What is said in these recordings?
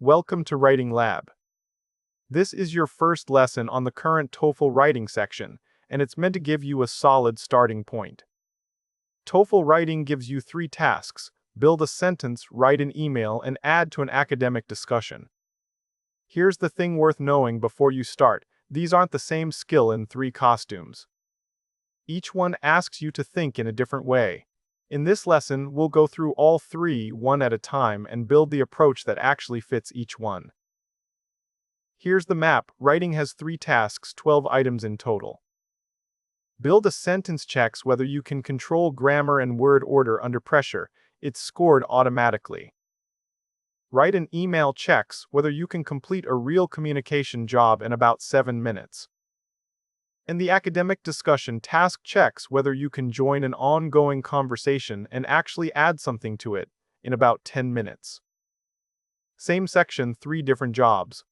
Welcome to Writing Lab. This is your first lesson on the current TOEFL Writing section, and it's meant to give you a solid starting point. TOEFL Writing gives you 3 tasks: build a sentence, write an email, and add to an academic discussion. Here's the thing worth knowing before you start: these aren't the same skill in 3 costumes. Each one asks you to think in a different way. In this lesson, we'll go through all 3 one at a time and build the approach that actually fits each one. Here's the map. Writing has 3 tasks, 12 items in total. Build a sentence checks whether you can control grammar and word order under pressure. It's scored automatically. Write an email checks whether you can complete a real communication job in about 7 minutes. And the academic discussion task checks whether you can join an ongoing conversation and actually add something to it in about 10 minutes. Same section, 3 different jobs.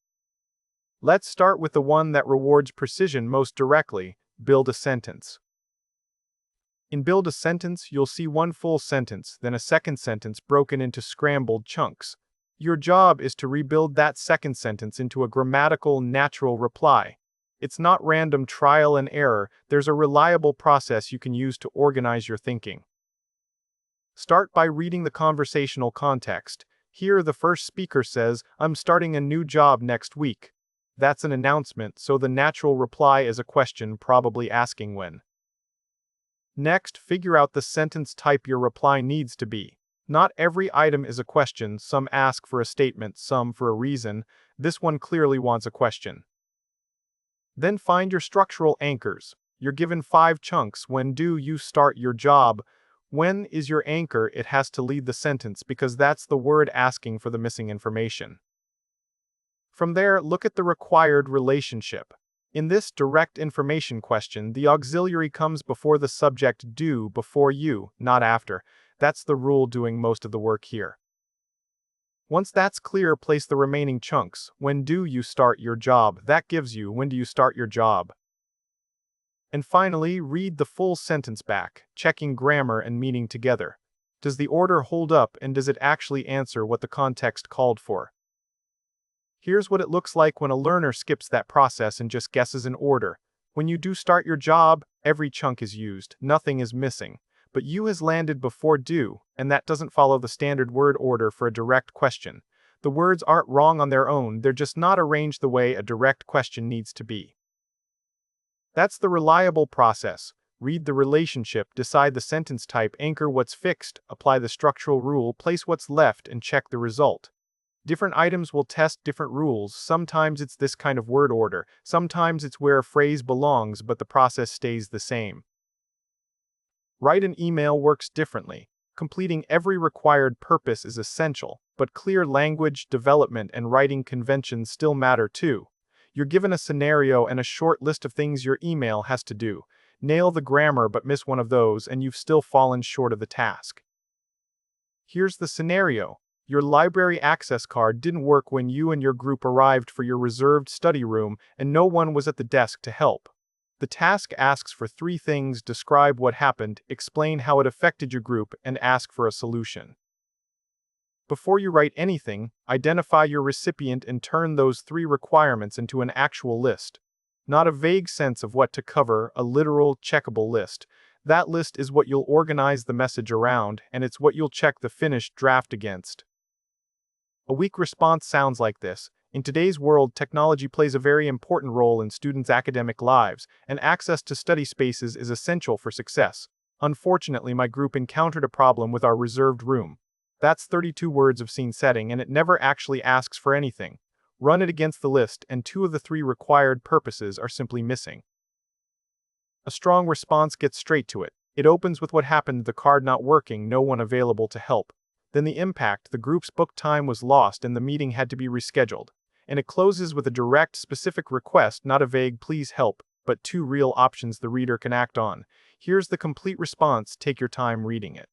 Let's start with the one that rewards precision most directly: build a sentence. In build a sentence, you'll see one full sentence, then a second sentence broken into scrambled chunks. Your job is to rebuild that second sentence into a grammatical, natural reply. It's not random trial and error. There's a reliable process you can use to organize your thinking. Start by reading the conversational context. Here, the first speaker says, "I'm starting a new job next week." That's an announcement, so the natural reply is a question, probably asking when. Next, figure out the sentence type your reply needs to be. Not every item is a question. Some ask for a statement, some for a reason. This one clearly wants a question. Then find your structural anchors. You're given 5 chunks. When do you start your job? When is your anchor? It has to lead the sentence because that's the word asking for the missing information. From there, look at the required relationship. In this direct information question, the auxiliary comes before the subject, do, before you, not after. That's the rule doing most of the work here. Once that's clear, place the remaining chunks. When do you start your job? That gives you when do you start your job. And finally, read the full sentence back, checking grammar and meaning together. Does the order hold up, and does it actually answer what the context called for? Here's what it looks like when a learner skips that process and just guesses an order. When you do start your job, every chunk is used, nothing is missing. But you has landed before do, and that doesn't follow the standard word order for a direct question. The words aren't wrong on their own, they're just not arranged the way a direct question needs to be. That's the reliable process. Read the relationship, decide the sentence type, anchor what's fixed, apply the structural rule, place what's left, and check the result. Different items will test different rules. Sometimes it's this kind of word order, sometimes it's where a phrase belongs, but the process stays the same. Write an email works differently. Completing every required purpose is essential, but clear language, development, and writing conventions still matter too. You're given a scenario and a short list of things your email has to do. Nail the grammar but miss one of those, and you've still fallen short of the task. Here's the scenario. Your library access card didn't work when you and your group arrived for your reserved study room, and no one was at the desk to help. The task asks for 3 things: describe what happened, explain how it affected your group, and ask for a solution. Before you write anything, identify your recipient and turn those 3 requirements into an actual list. Not a vague sense of what to cover, a literal, checkable list. That list is what you'll organize the message around, and it's what you'll check the finished draft against. A weak response sounds like this. In today's world, technology plays a very important role in students' academic lives, and access to study spaces is essential for success. Unfortunately, my group encountered a problem with our reserved room. That's 32 words of scene setting, and it never actually asks for anything. Run it against the list, and 2 of the 3 required purposes are simply missing. A strong response gets straight to it. It opens with what happened: the card not working, no one available to help. Then the impact: the group's book time was lost and the meeting had to be rescheduled. And it closes with a direct, specific request, not a vague "please help," but 2 real options the reader can act on. Here's the complete response. Take your time reading it.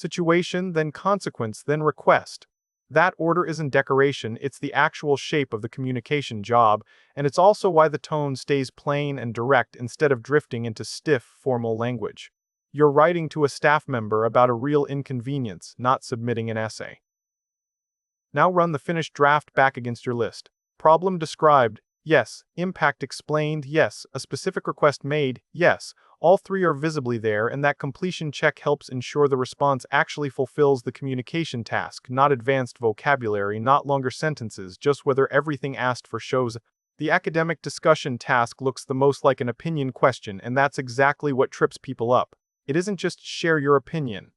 Situation, then consequence, then request. That order isn't decoration, it's the actual shape of the communication job, and it's also why the tone stays plain and direct instead of drifting into stiff, formal language. You're writing to a staff member about a real inconvenience, not submitting an essay. Now run the finished draft back against your list. Problem described, yes. Impact explained, yes. A specific request made, yes. All three are visibly there, and that completion check helps ensure the response actually fulfills the communication task, not advanced vocabulary, not longer sentences, just whether everything asked for shows. The academic discussion task looks the most like an opinion question, and that's exactly what trips people up. It isn't just share your opinion.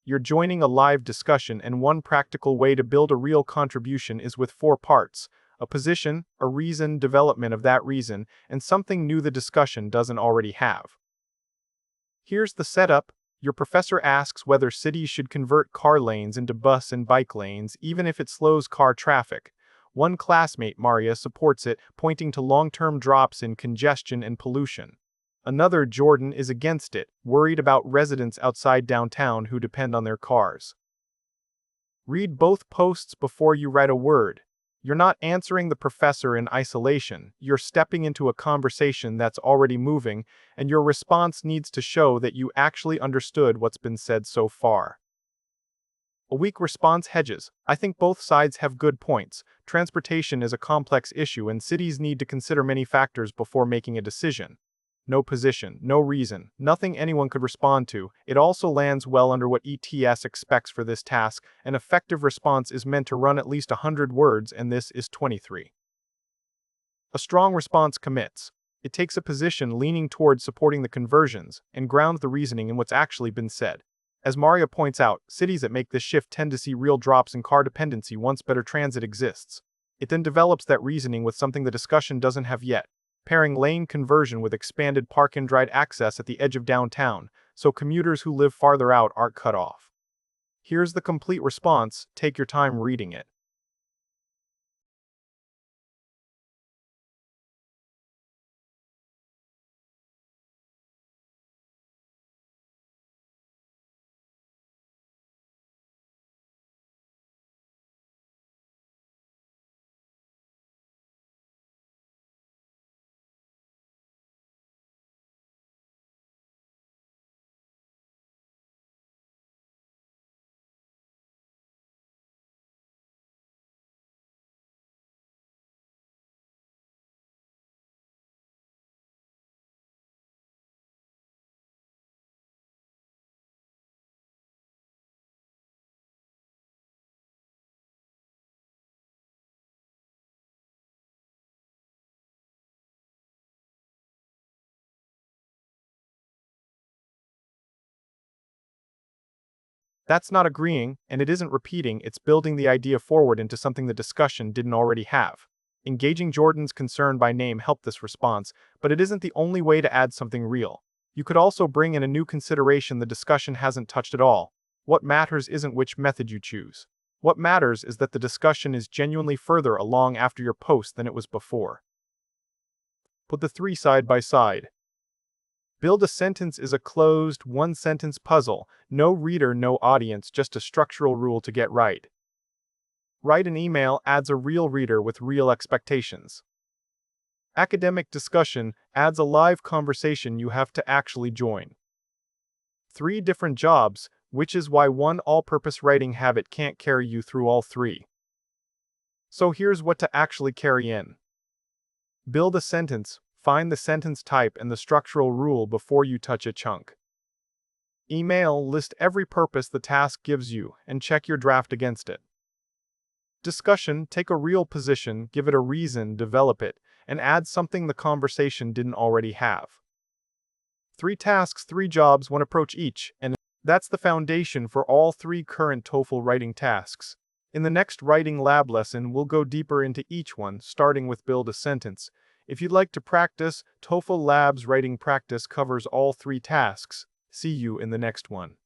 You're joining a live discussion, and one practical way to build a real contribution is with 4 parts: a position, a reason, development of that reason, and something new the discussion doesn't already have. Here's the setup. Your professor asks whether cities should convert car lanes into bus and bike lanes, even if it slows car traffic. One classmate, Maria, supports it, pointing to long-term drops in congestion and pollution. Another, Jordan, is against it, worried about residents outside downtown who depend on their cars. Read both posts before you write a word. You're not answering the professor in isolation, you're stepping into a conversation that's already moving, and your response needs to show that you actually understood what's been said so far. A weak response hedges. I think both sides have good points. Transportation is a complex issue, and cities need to consider many factors before making a decision. No position, no reason, nothing anyone could respond to. It also lands well under what ETS expects for this task. An effective response is meant to run at least 100 words, and this is 23. A strong response commits. It takes a position leaning towards supporting the conversions and grounds the reasoning in what's actually been said. As Maria points out, cities that make this shift tend to see real drops in car dependency once better transit exists. It then develops that reasoning with something the discussion doesn't have yet, pairing lane conversion with expanded park-and-ride access at the edge of downtown, so commuters who live farther out aren't cut off. Here's the complete response. Take your time reading it. That's not agreeing, and it isn't repeating, it's building the idea forward into something the discussion didn't already have. Engaging Jordan's concern by name helped this response, but it isn't the only way to add something real. You could also bring in a new consideration the discussion hasn't touched at all. What matters isn't which method you choose. What matters is that the discussion is genuinely further along after your post than it was before. Put the 3 side by side. Build a sentence is a closed, one-sentence puzzle. No reader, no audience, just a structural rule to get right. Write an email adds a real reader with real expectations. Academic discussion adds a live conversation you have to actually join. 3 different jobs, which is why one all-purpose writing habit can't carry you through all 3. So here's what to actually carry in. Build a sentence. Find the sentence type and the structural rule before you touch a chunk. Email, list every purpose the task gives you and check your draft against it. Discussion, take a real position, give it a reason, develop it, and add something the conversation didn't already have. 3 tasks, 3 jobs, 1 approach each, and that's the foundation for all 3 current TOEFL writing tasks. In the next writing lab lesson, we'll go deeper into each one, starting with build a sentence. If you'd like to practice, TOEFL Lab's writing practice covers all 3 tasks. See you in the next one.